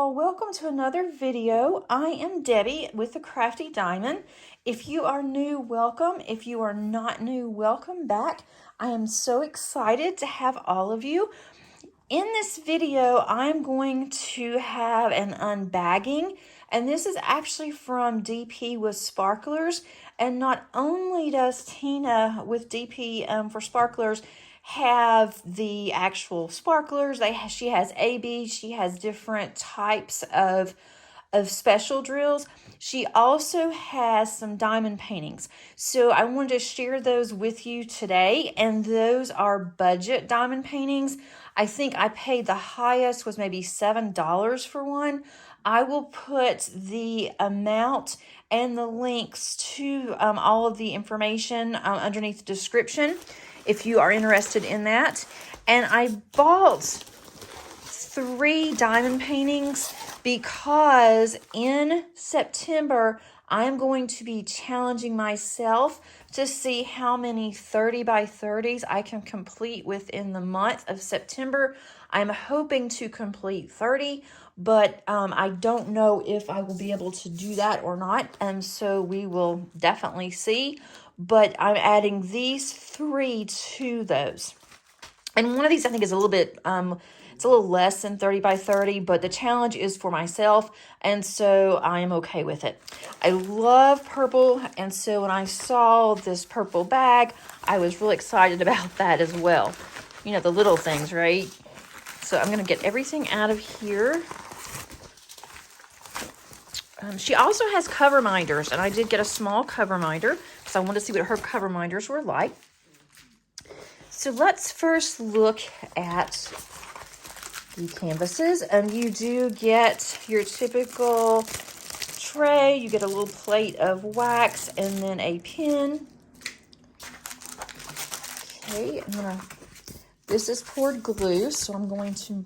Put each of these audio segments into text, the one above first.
y'all, welcome to another video. I am Debbie with the Crafty Diamond. If you are new, welcome. If you are not new, welcome back. I am so excited to have all of you. In this video, I'm going to have an unbagging, and this is actually from DP with Sparklers. And not only does Tina with DP for Sparklers have the actual sparklers, she has AB, she has different types of special drills. She also has some diamond paintings. So I wanted to share those with you today, and those are budget diamond paintings. I think I paid the highest was maybe $7 for one. I will put the amount and the links to all of the information underneath the description if you are interested in that. And I bought 3 diamond paintings because in September I'm going to be challenging myself to see how many 30 by 30s I can complete within the month of September. I'm hoping to complete 30, but I don't know if I will be able to do that or not, and so we will definitely see. But I'm adding these 3 to those. And one of these I think is a little bit, it's a little less than 30 by 30, but the challenge is for myself, and so I am okay with it. I love purple, and so when I saw this purple bag, I was really excited about that as well. You know, the little things, right? So I'm going to get everything out of here. She also has cover minders, and I did get a small cover minder because I wanted to see what her cover minders were like. So let's first look at the canvases, and you do get your typical tray. You get a little plate of wax and then a pin. Okay, this is poured glue, so I'm going to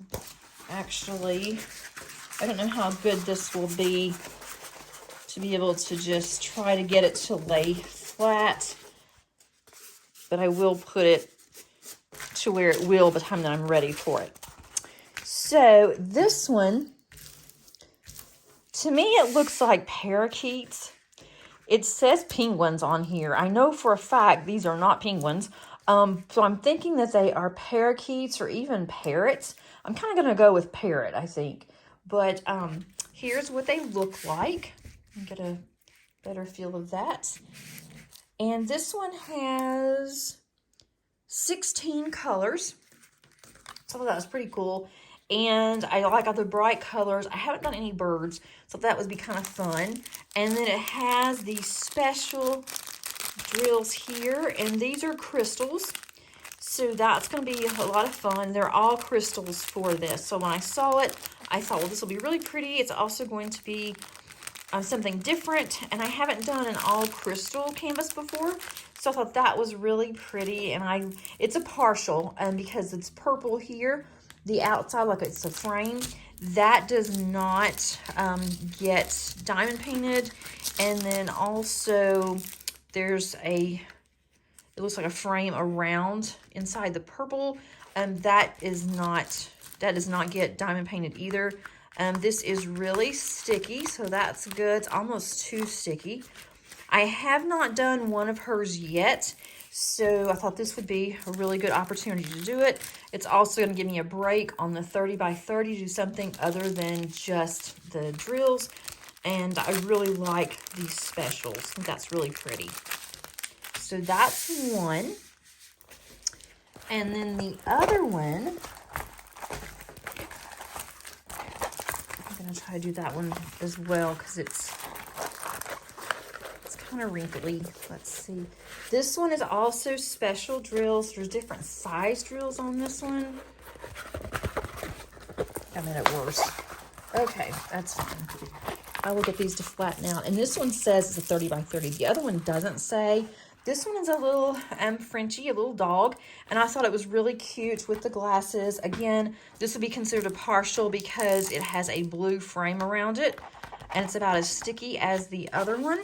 actually, I don't know how good this will be to be able to just try to get it to lay flat, but I will put it to where it will by the time that I'm ready for it. So this one, to me, it looks like parakeets. It says penguins on here. I know for a fact these are not penguins. So I'm thinking that they are parakeets or even parrots. I'm kind of going to go with parrot, I think. But here's what they look like. I'm get a better feel of that. And this one has 16 colors. So that was pretty cool. And I like all the bright colors. I haven't done any birds, so that would be kind of fun. And then it has these special drills here, and these are crystals. So that's going to be a lot of fun. They're all crystals for this. So when I saw it, I thought, well, this will be really pretty. It's also going to be something different, and I haven't done an all crystal canvas before, so I thought that was really pretty. And it's a partial, because it's purple here, the outside, like it's a frame, that does not get diamond painted. And then also there's it looks like a frame around inside the purple, and that does not get diamond painted either. This is really sticky, so that's good. It's almost too sticky. I have not done one of hers yet, so I thought this would be a really good opportunity to do it. It's also going to give me a break on the 30 by 30 to do something other than just the drills. And I really like these specials. I think that's really pretty. So that's one. And then the other one, I'm going to try to do that one as well because it's kind of wrinkly. Let's see. This one is also special drills. There's different size drills on this one. I made it worse. Okay, that's fine. I will get these to flatten out. And this one says it's a 30 by 30. The other one doesn't say. This one is a little Frenchie, a little dog, and I thought it was really cute with the glasses. Again, this would be considered a partial because it has a blue frame around it, and it's about as sticky as the other one.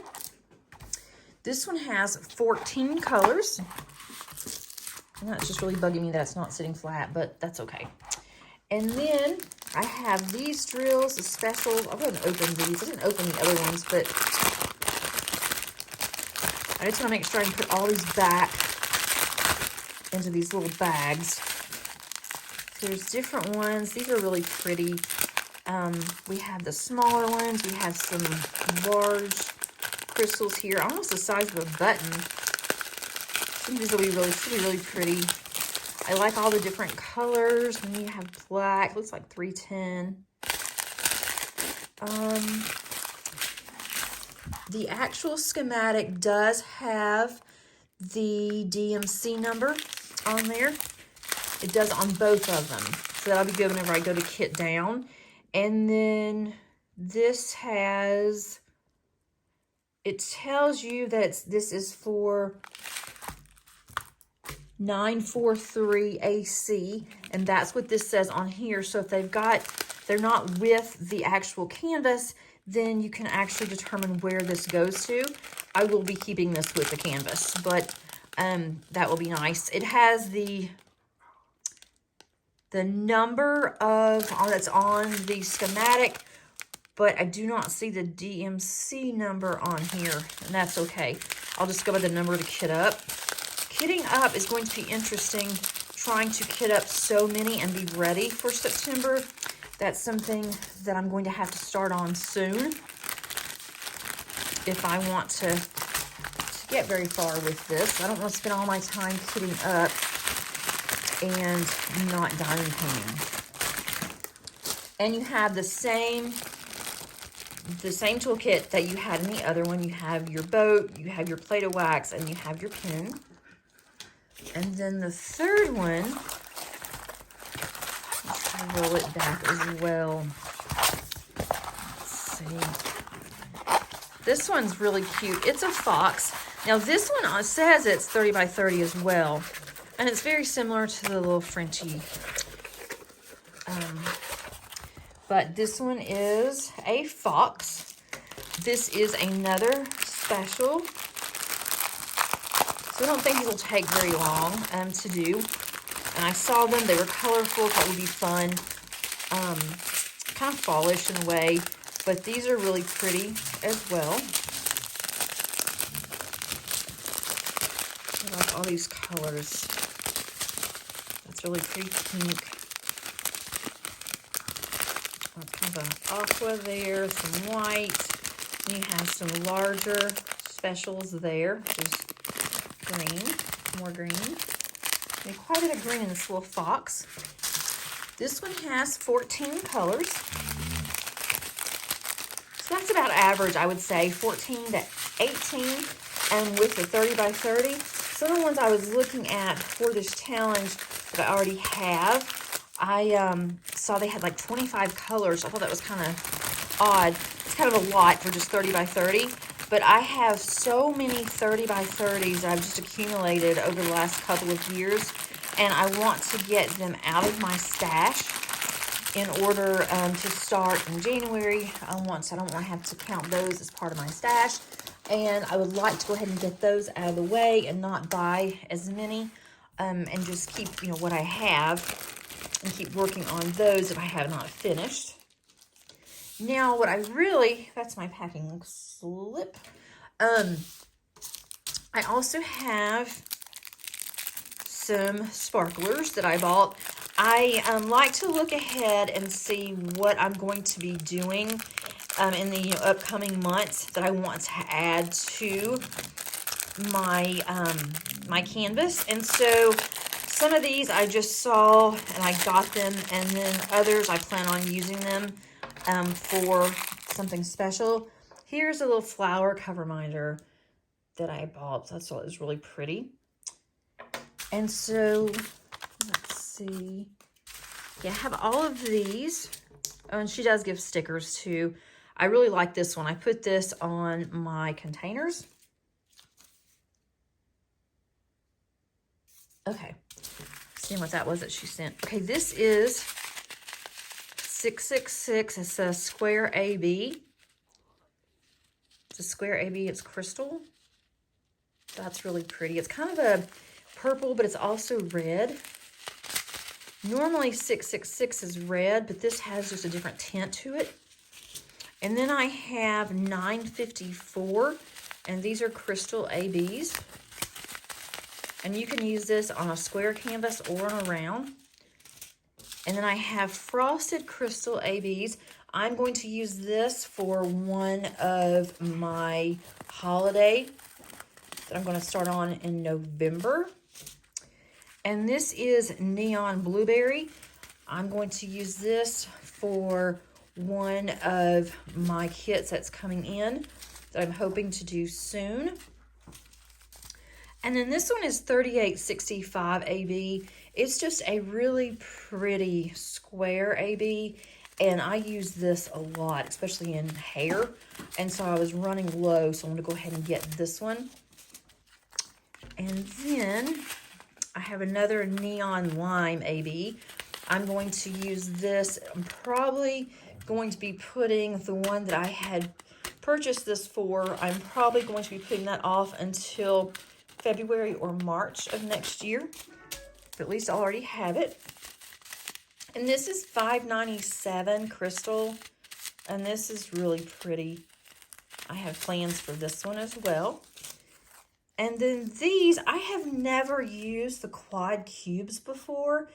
This one has 14 colors, and that's just really bugging me that it's not sitting flat, but that's okay. And then I have these drills, the specials. I'm going to open these. I didn't open the other ones, but I just want to make sure I can put all these back into these little bags. There's different ones. These are really pretty. We have the smaller ones. We have some large crystals here, almost the size of a button. I think these will be really pretty. I like all the different colors. And you have black, looks like 310. The actual schematic does have the DMC number on there. It does on both of them. So that'll be good whenever I go to kit down. And then this has, it tells you that this is for 943 AC, and that's what this says on here. So if they're not with the actual canvas, then you can actually determine where this goes to. I will be keeping this with the canvas, but that will be nice. It has the number of that's on the schematic, but I do not see the DMC number on here, and that's okay. I'll just go by the number to kit up. Kitting up is going to be interesting, trying to kit up so many and be ready for September. That's something that I'm going to have to start on soon if I want to get very far with this. I don't want to spend all my time kitting up and not diamond painting. And you have the same toolkit that you had in the other one. You have your boat, you have your Play-Doh wax, and you have your pen. And then the third one, let's try to roll it back as well. Let's see. This one's really cute. It's a fox. Now this one says it's 30 by 30 as well. And it's very similar to the little Frenchie. But this one is a fox. This is another special. So I don't think these will take very long to do. And I saw them, they were colorful, thought it would be fun. Kind of fallish in a way, but these are really pretty as well. I like all these colors. That's really pretty pink. That's kind of an aqua there, some white. And you have some larger specials there, which is green, more green. And quite a bit of green in this little fox. This one has 14 colors. So that's about average, I would say, 14 to 18. And with the 30 by 30, some of the ones I was looking at for this challenge that I already have, I saw they had like 25 colors. I thought that was kind of odd. It's kind of a lot for just 30 by 30. But I have so many 30 by 30s that I've just accumulated over the last couple of years, and I want to get them out of my stash in order to start in January. I don't want to have to count those as part of my stash, and I would like to go ahead and get those out of the way and not buy as many, and just keep what I have and keep working on those if I have not finished. Now, what I really, that's my packing slip. I also have some sparklers that I bought. I like to look ahead and see what I'm going to be doing in the upcoming months that I want to add to my my canvas. And so some of these I just saw and I got them, and then others I plan on using them for something special. Here's a little flower cover minder that I bought. So I thought it was really pretty. And so, let's see. Yeah, I have all of these. Oh, and she does give stickers too. I really like this one. I put this on my containers. Okay. Seeing what that was that she sent. Okay, this is 666. It's a square AB. It's a square AB. It's crystal. That's really pretty. It's kind of a purple, but it's also red. Normally 666 is red, but this has just a different tint to it. And then I have 954, and these are crystal ABs. And you can use this on a square canvas or on a round. And then I have frosted crystal ABs. I'm going to use this for one of my holiday that I'm going to start on in November. And this is neon blueberry. I'm going to use this for one of my kits that's coming in that I'm hoping to do soon. And then this one is 3865 AB. It's just a really pretty square AB, and I use this a lot, especially in hair. And so I was running low, so I'm going to go ahead and get this one. And then I have another neon lime AB. I'm going to use this. I'm probably going to be putting the one that I had purchased this for. I'm probably going to be putting that off until February or March of next year. But at least I already have it. And this is 597 crystal. And this is really pretty. I have plans for this one as well. And then these, I have never used the quad cubes before.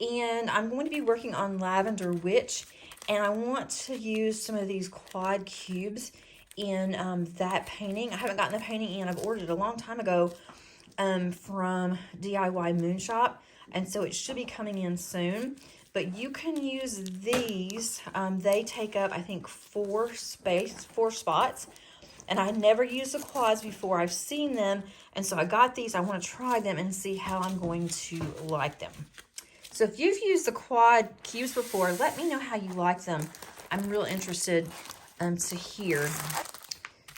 And I'm going to be working on Lavender Witch. And I want to use some of these quad cubes in that painting. I haven't gotten the painting in. I've ordered it a long time ago from DIY Moon Shop. And so it should be coming in soon. But you can use these. They take up, I think, 4 spots. And I never used the quads before. I've seen them. And so I got these. I want to try them and see how I'm going to like them. So if you've used the quad cubes before, let me know how you like them. I'm real interested to hear.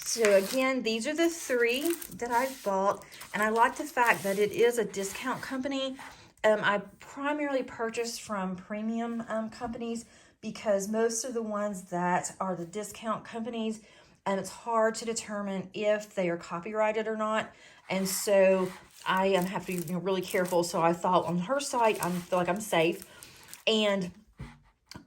So again, these are the 3 that I've bought. And I like the fact that it is a discount company. I primarily purchased from premium companies because most of the ones that are the discount companies, and it's hard to determine if they are copyrighted or not. And so I have to be really careful. So I thought on her site, I feel like I'm safe. And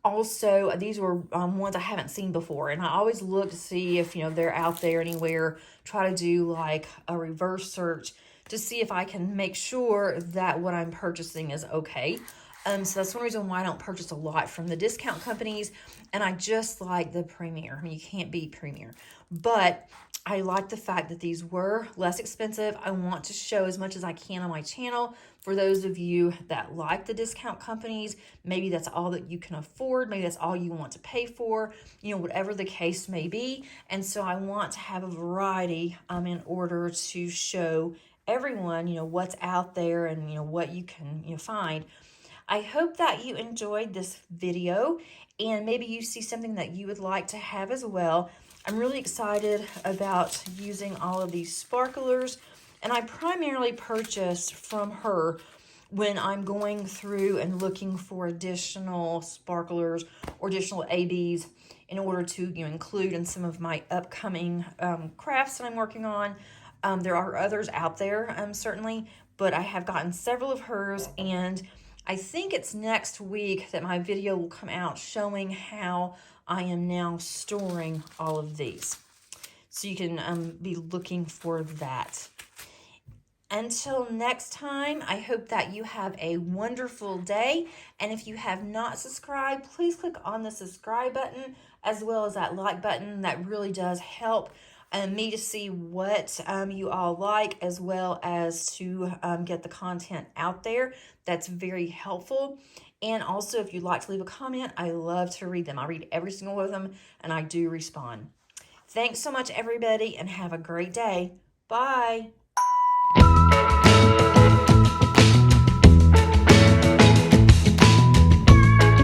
also, these were ones I haven't seen before. And I always look to see if, they're out there anywhere. Try to do like a reverse search to see if I can make sure that what I'm purchasing is okay. So that's one reason why I don't purchase a lot from the discount companies. And I just like the Premier. I mean, you can't beat Premier. But I like the fact that these were less expensive. I want to show as much as I can on my channel for those of you that like the discount companies. Maybe that's all that you can afford. Maybe that's all you want to pay for, whatever the case may be. And so I want to have a variety in order to show everyone, what's out there and, what you can find. I hope that you enjoyed this video and maybe you see something that you would like to have as well. I'm really excited about using all of these sparklers, and I primarily purchase from her when I'm going through and looking for additional sparklers or additional ABs in order to include in some of my upcoming crafts that I'm working on. There are others out there, certainly, but I have gotten several of hers, and I think it's next week that my video will come out showing how I am now storing all of these. So you can be looking for that. Until next time, I hope that you have a wonderful day. And if you have not subscribed, please click on the subscribe button as well as that like button. That really does help me to see what you all like, as well as to get the content out there. That's very helpful. And also, if you'd like to leave a comment, I love to read them. I read every single one of them, and I do respond. Thanks so much, everybody, and have a great day. Bye.